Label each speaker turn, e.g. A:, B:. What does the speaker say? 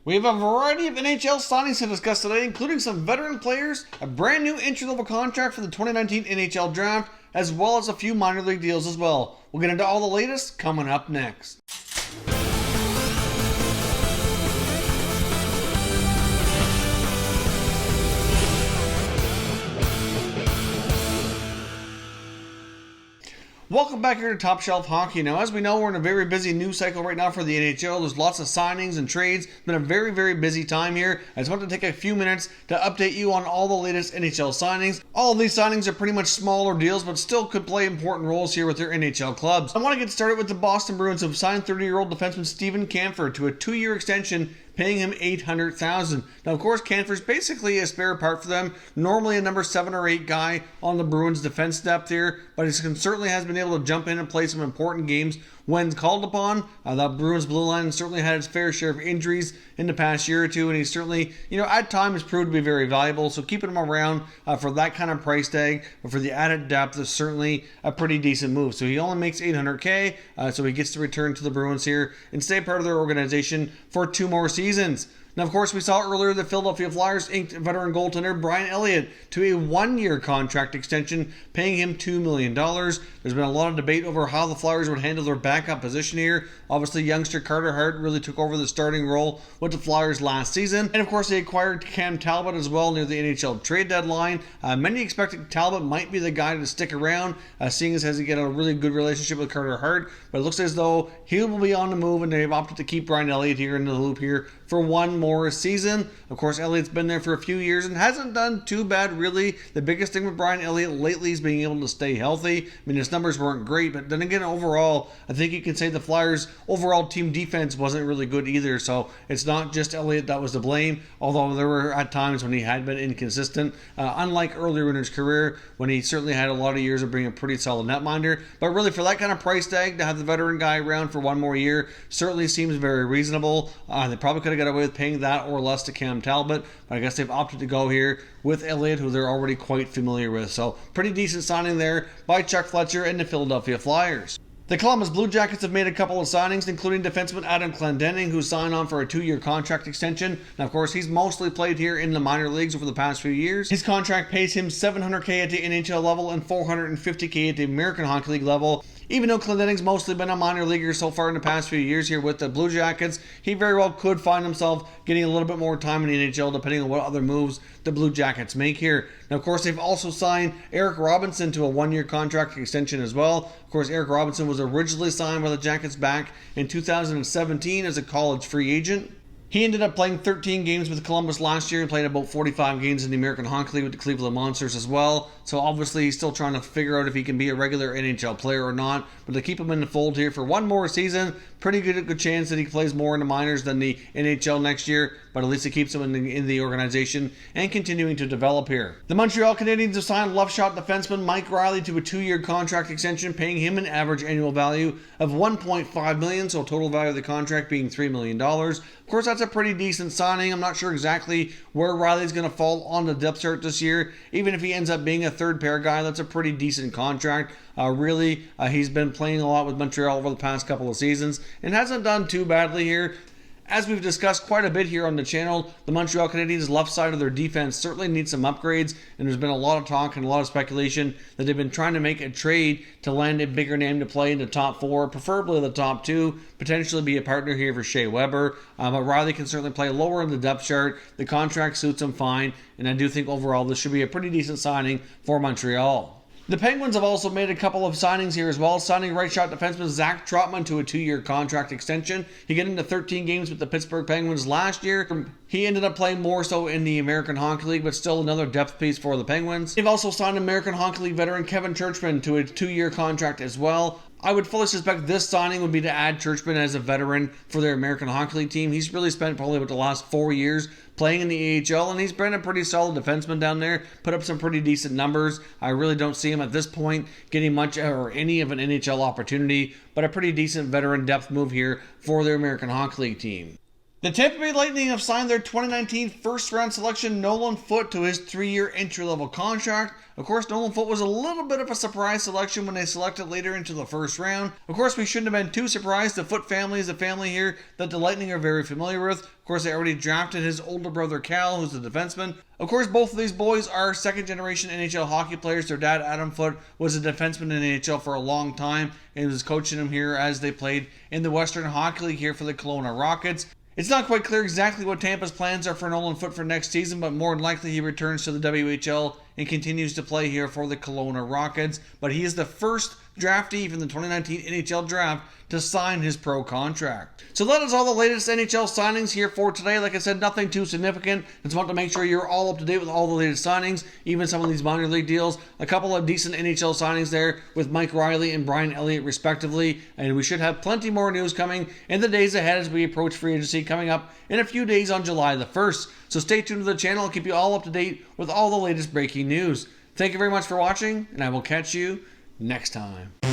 A: We have a variety of NHL signings to discuss today, including some veteran players, a brand new entry-level contract for the 2019 NHL Draft, as well as a few minor league deals as well. We'll get into all the latest coming up next. Welcome back here to Top Shelf Hockey. Now, as we know, we're in a very busy news cycle right now for the NHL. There's lots of signings and trades. It's been a very, very busy time here. I just want to take a few minutes to update you on all the latest NHL signings. All of these signings are pretty much smaller deals, but still could play important roles here with their NHL clubs. I want to get started with the Boston Bruins, who have signed 30-year-old defenseman Steven Kampfer to a 2-year extension, paying him $800,000. Now, of course, Kampfer's basically a spare part for them. Normally a number 7 or 8 guy on the Bruins defense depth here, but he certainly has been able to jump in and play some important games when called upon. The Bruins blue line certainly had its fair share of injuries in the past year or two, and he's certainly, at times proved to be very valuable. So keeping him around for that kind of price tag, but for the added depth, is certainly a pretty decent move. So he only makes $800K, so he gets to return to the Bruins here and stay part of their organization for 2 more seasons. Now, of course, we saw earlier the Philadelphia Flyers inked veteran goaltender Brian Elliott to a 1-year contract extension, paying him $2 million. There's been a lot of debate over how the Flyers would handle their backup position here. Obviously, youngster Carter Hart really took over the starting role with the Flyers last season. And, of course, they acquired Cam Talbot as well near the NHL trade deadline. Many expected Talbot might be the guy to stick around, seeing as he get a really good relationship with Carter Hart. But it looks as though he will be on the move, and they've opted to keep Brian Elliott here in the loop here for 1 more season. Of course, Elliott's been there for a few years and hasn't done too bad, really. The biggest thing with Brian Elliott lately is being able to stay healthy. I mean, his numbers weren't great, but then again, overall, I think you can say the Flyers' overall team defense wasn't really good either. So it's not just Elliott that was to blame, although there were at times when he had been inconsistent, unlike earlier in his career when he certainly had a lot of years of being a pretty solid netminder. But really, for that kind of price tag, to have the veteran guy around for 1 more year certainly seems very reasonable. They probably could have got away with paying that or less to Cam Talbot, but I guess they've opted to go here with Elliott, who they're already quite familiar with. So pretty decent signing there by Chuck Fletcher and the Philadelphia Flyers. The Columbus Blue Jackets have made a couple of signings, including defenseman Adam Clendening, who signed on for a 2-year contract extension. Now, of course, he's mostly played here in the minor leagues over the past few years. His contract pays him $700K at the NHL level and $450K at the American Hockey League level. Even though Clendening's mostly been a minor leaguer so far in the past few years here with the Blue Jackets, he very well could find himself getting a little bit more time in the NHL depending on what other moves the Blue Jackets make here. Now, of course, they've also signed Eric Robinson to a 1-year contract extension as well. Of course, Eric Robinson was originally signed by the Jackets back in 2017 as a college free agent. He ended up playing 13 games with Columbus last year and played about 45 games in the American Hockey League with the Cleveland Monsters as well. So obviously he's still trying to figure out if he can be a regular NHL player or not. But to keep him in the fold here for 1 more season, pretty good chance that he plays more in the minors than the NHL next year. But at least it keeps him in the organization and continuing to develop here. The Montreal Canadiens have signed left shot defenseman Mike Reilly to a 2-year contract extension, paying him an average annual value of $1.5 million, so total value of the contract being $3 million. Of course, that's a pretty decent signing. I'm not sure exactly where Riley's going to fall on the depth chart this year. Even if he ends up being a third pair guy, that's a pretty decent contract. He's been playing a lot with Montreal over the past couple of seasons and hasn't done too badly here. As we've discussed quite a bit here on the channel, the Montreal Canadiens' left side of their defense certainly needs some upgrades, and there's been a lot of talk and a lot of speculation that they've been trying to make a trade to land a bigger name to play in the top 4, preferably the top 2, potentially be a partner here for Shea Weber. But Riley can certainly play lower in the depth chart. The contract suits him fine, and I do think overall this should be a pretty decent signing for Montreal. The Penguins have also made a couple of signings here as well, signing right shot defenseman Zach Trotman to a 2-year contract extension. He got into 13 games with the Pittsburgh Penguins last year. He ended up playing more so in the American Hockey League, but still another depth piece for the Penguins. They've also signed American Hockey League veteran Kevin Churchman to a 2-year contract as well. I would fully suspect this signing would be to add Churchman as a veteran for their American Hockey League team. He's really spent probably about the last 4 years playing in the AHL, and he's been a pretty solid defenseman down there, put up some pretty decent numbers. I really don't see him at this point getting much or any of an NHL opportunity, but a pretty decent veteran depth move here for their American Hockey League team. The Tampa Bay Lightning have signed their 2019 first-round selection Nolan Foote to his 3-year entry-level contract. Of course, Nolan Foote was a little bit of a surprise selection when they selected later into the first round. Of course, we shouldn't have been too surprised. The Foote family is a family here that the Lightning are very familiar with. Of course, they already drafted his older brother Cal, who's a defenseman. Of course, both of these boys are second-generation NHL hockey players. Their dad, Adam Foote, was a defenseman in the NHL for a long time and was coaching them here as they played in the Western Hockey League here for the Kelowna Rockets. It's not quite clear exactly what Tampa's plans are for Nolan Foote for next season, but more than likely he returns to the WHL and continues to play here for the Kelowna Rockets. But he is the first draftee from the 2019 NHL Draft to sign his pro contract. So that is all the latest NHL signings here for today. Like I said, nothing too significant. Just want to make sure you're all up to date with all the latest signings, even some of these minor league deals. A couple of decent NHL signings there with Mike Reilly and Brian Elliott respectively. And we should have plenty more news coming in the days ahead as we approach free agency coming up in a few days on July the 1st. So stay tuned to the channel. I'll keep you all up to date with all the latest breaking news. Thank you very much for watching, and I will catch you next time.